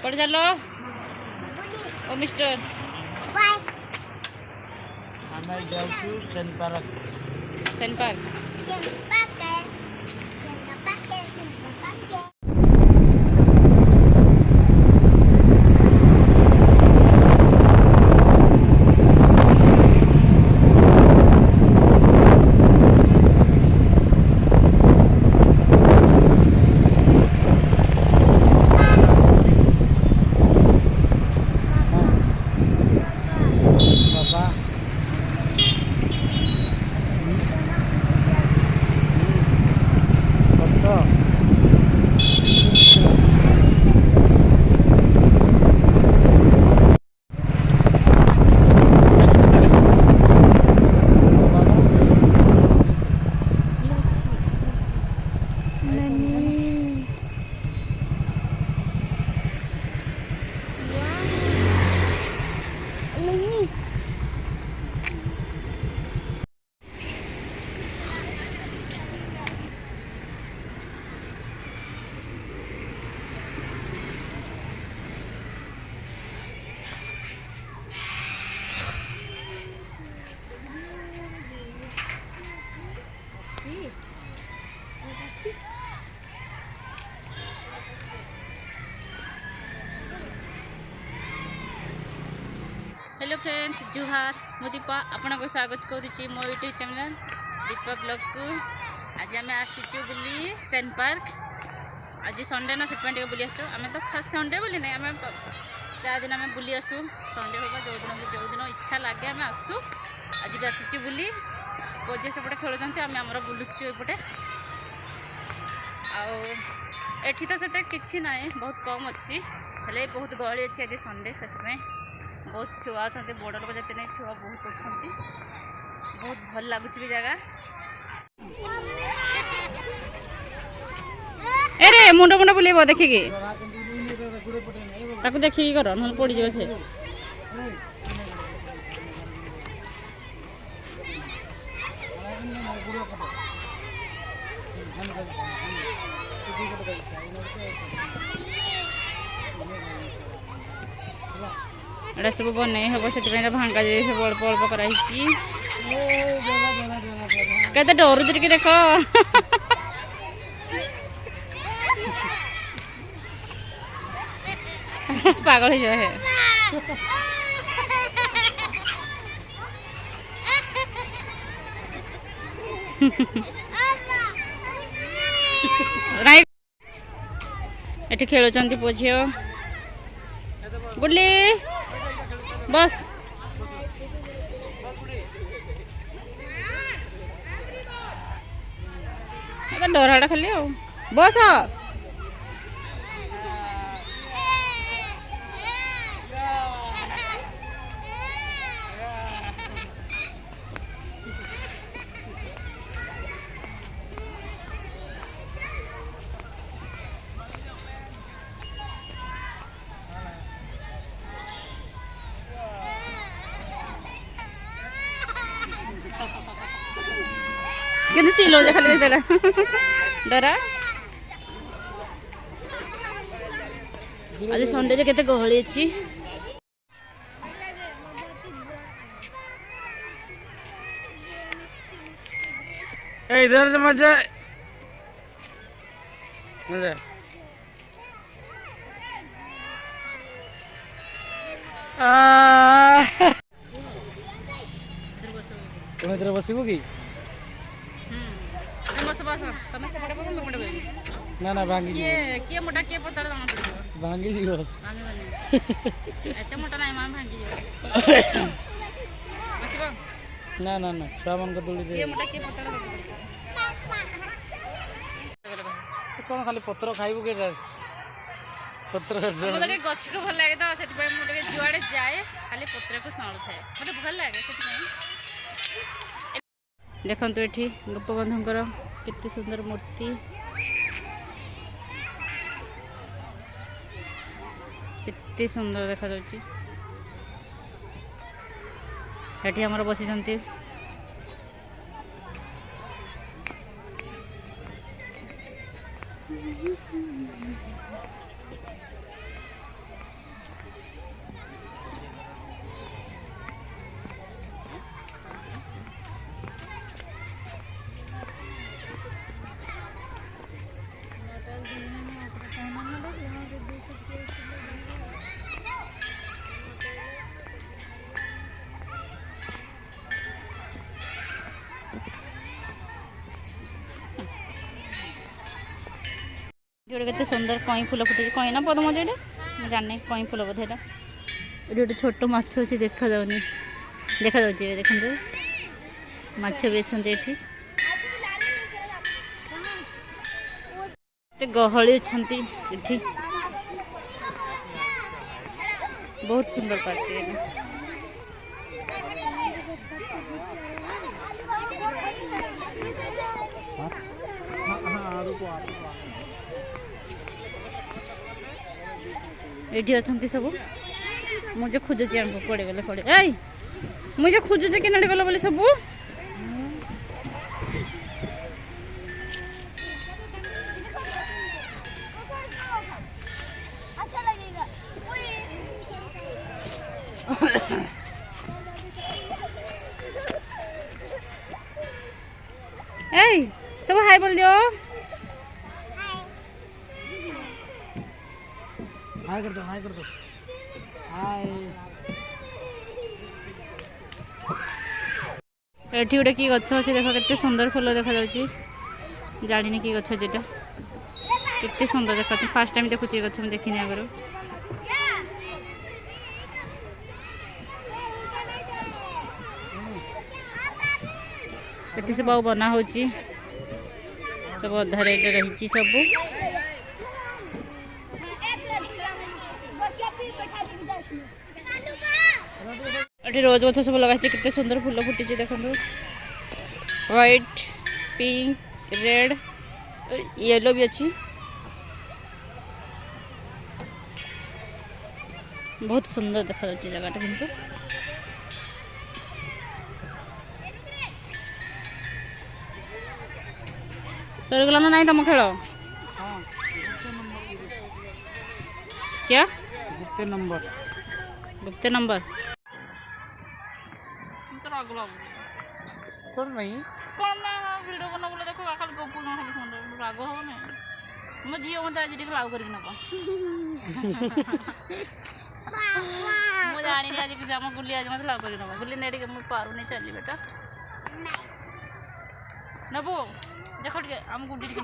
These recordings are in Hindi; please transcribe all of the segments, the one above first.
कौन चलो ओ mister Sen park hello friends जुहार मो दीपा आपण को स्वागत करुच्ची मो यूट्यूब चैनल दीपा ब्लॉग को। आज आम आसीचु बुली सेन पार्क। आज संडे ना से बुली आसु आम तो खास संडे बोली ना आम प्राय दिन आम बुली आसु संडे होगा जो दिन इच्छा लगे आम आसु। आज भी आसीचु बुली बोझे सेपटे खेलुंट आम आमर बुलुचु एपटे आठी तो से किसी ना बहुत कम अच्छी हेल्ले बहुत गहली अच्छी आज संडे से बहुत छुआ अच्छा बड़ लोग जाते नहीं छुआ बहुत अच्छा बहुत भल लगुच भी जगह। अरे मुंड मुंड बुलेब देखिकी ताकू देखिकी कर ना पड़ जाए से एटा सब बन हम से भांगा जाए सब अल्प अल्प कराई के डर टे देख पागल हो जाए एटी खेलुंट पुओ झी बुली बस डराड़ा खाली बस कि चिलो खाली डरा डरा आज संडे केते गहली अच्छी इधर से मजा इधर बसबू कि तुम सेपटे पक मुझे ना ना भांगी किए मोटा किए पतला जाना पड़ो भांगी जीव एत मोटा ना मां भांगी ना ना ना छुआ मन को तुली दे मोटा किए पतला कौन खाली पत्र खाइबू के पत्र मतलब गछ को भल लगे तो से जुआड़े जाए खाली पत्र को सणु थाए मतलब भल लगे से देखो ये गोपबंधुंकर केते सुंदर मूर्ति केते सुंदर देखा जाउची एठी हमर बसी जंती गोटे केते सुंदर कई फूल फुटे कई ना पदम जेटा मैं जाने कई फूल बोधे एटा ये गोटे छोट माछ अच्छी देखा जाऊनी देखा जाऊँ देखते माछ भी अच्छा ये गहली अच्छा ये बहुत सुंदर पार्क है ये अच्छा सब मुझे खोजुची आम पड़े गले पड़े आई मुझे खोजुचे कि गला बोले सब ए सब हाय बोल दियो हाय कर दो हाय कर दो हाय एठी गोटे कि गछ अच्छे देख केते सुंदर फूल देखा जाउची जानी कि गछ जेटा केते सुंदर देखा फास्ट टाइम देखुची गछ हम देखिनी आगर एठी सब बना होची सब अधा रेट रही सब एठी रोज गछ सब लगा केते सुंदर फूल फुटी देखो व्हाइट पिंक रेड येलो भी अच्छी बहुत सुंदर देखा जाती जगह किंतु सरगला ना नहीं तुम खेल क्या गुप्ते नंबर कौन नहीं कौन ना वीडियो बना बोले देखो आखिर गप ना राग हो ना मो झील मत आज टे लाउ कर मुझे जानी आज कि आम गुली आज मत लाउ कर गुली नहीं मुझे पारू नहीं चली बेटा नबो देख टे आम गुडी टे न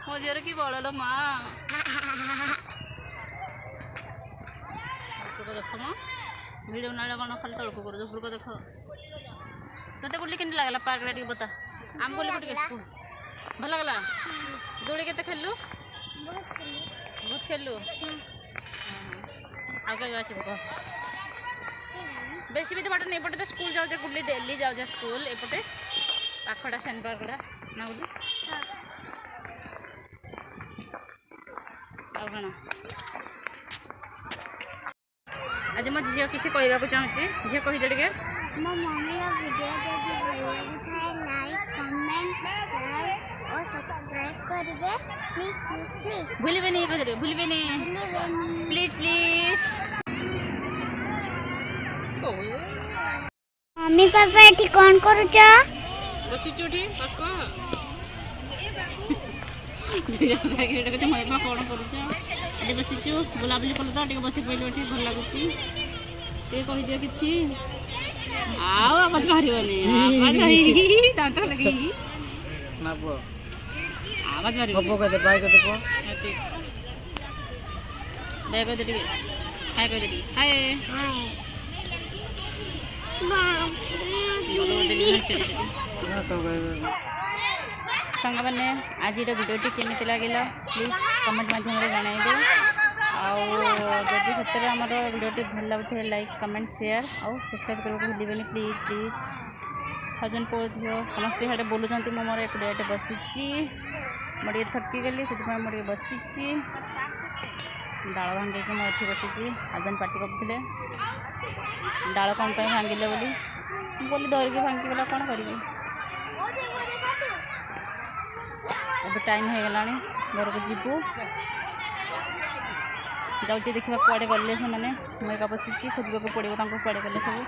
मो झील कि बड़ लो माँ देख म वीडियो ना कौन खाली तड़क कर उपरको देख तोते गुली के लगला पार्क रे बता आम गुली गुटी भल लगला दौड़ी के खेलु बहुत खेलु आगे आस बेसी भी तो बाट नहीं पटे तो स्कूल जाऊ गुली डेली जाऊ स्कूल एपटे पाखड़ा सेन पार्कड़ा ना गुली कौन आज मो झील किसी कहवाक चाहूँगी झील कहीदे टे मो मम्मी वीडियो जदि भल लगे लाइक कमेंट शेयर और सब्सक्राइब करेंगे प्लीज प्लीज प्लीज भूलबे नहीं कह भूलबे नहीं प्लीज प्लीज मम्मी पापा एठी कौन करूछ बसी चुटी पास्को कौन करूछ ये बसीचु बुलाबुली कल तो बस पड़े ये भल लगुच ये कहीदियो कि आवाज बाहर दांत लगे आवाज बाहर बाय कर दे बाय कर दे हाय कर दे हाय सांग मैंने आज भिडियोटी केमी लगे प्लीज कमेंट माध्यम जनइबे आदि सतरे आम भिडियोटी भल लगे लाइक कमेंट शेयर और सब्सक्राइब करने को भूलें प्लीज प्लीज हजबैंड पुओ झील समस्ते इे बोलुँच मोर एक बसी मुझे थकी गली से मुझे बसी डाल भांगे मुझे बसी हजबैंड पार्टी करते डाल कौन भांगिले बोली धरिकी भांगी कौन करी अब टाइम हो गला घर को जीवु जाऊँ देखा कड़े गले से मैंने मुझे बसी खोजा पड़ो कड़े गले सब